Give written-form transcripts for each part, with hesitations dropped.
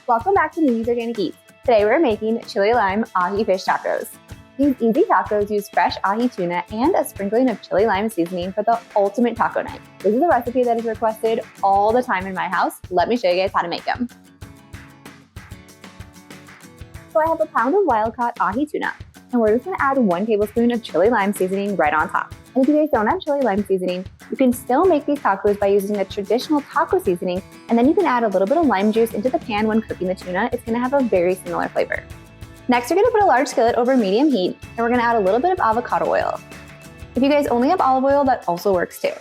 Welcome back to Mimi's Organic Eats. Today we're making chili lime ahi fish tacos. These easy tacos use fresh ahi tuna and a sprinkling of chili lime seasoning for the ultimate taco night. This is a recipe that is requested all the time in my house. Let me show you guys how to make them. So I have a pound of wild-caught ahi tuna, and we're just going to add 1 tablespoon of chili lime seasoning right on top. And if you guys don't have chili lime seasoning, you can still make these tacos by using the traditional taco seasoning, and then you can add a little bit of lime juice into the pan when cooking the tuna. It's going to have a very similar flavor. Next, you're going to put a large skillet over medium heat, and we're going to add a little bit of avocado oil. If you guys only have olive oil, that also works too.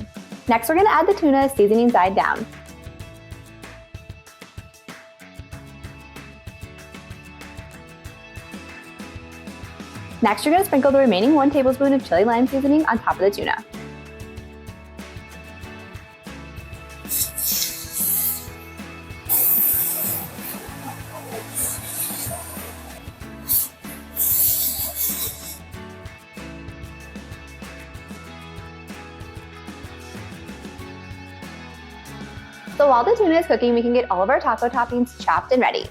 Next, we're going to add the tuna, seasoning side down. Next, you're going to sprinkle the remaining 1 tablespoon of chili lime seasoning on top of the tuna. So while the tuna is cooking, we can get all of our taco toppings chopped and ready.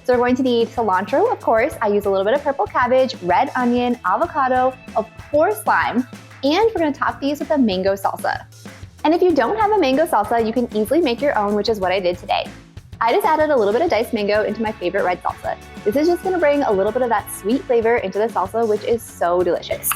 So we're going to need cilantro, of course. I use a little bit of purple cabbage, red onion, avocado, of course lime, and we're going to top these with a mango salsa. And if you don't have a mango salsa, you can easily make your own, which is what I did today. I just added a little bit of diced mango into my favorite red salsa. This is just going to bring a little bit of that sweet flavor into the salsa, which is so delicious.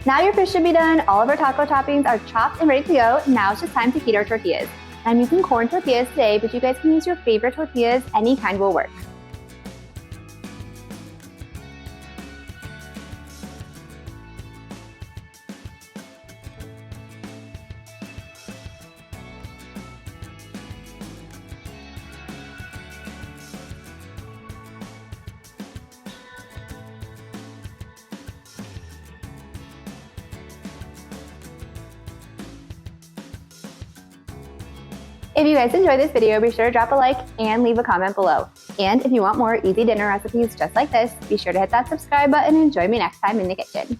Now your fish should be done. All of our taco toppings are chopped and ready to go. Now it's just time to heat our tortillas. I'm using corn tortillas today, but you guys can use your favorite tortillas. Any kind will work. If you guys enjoyed this video, be sure to drop a like and leave a comment below. And if you want more easy dinner recipes just like this, be sure to hit that subscribe button and join me next time in the kitchen.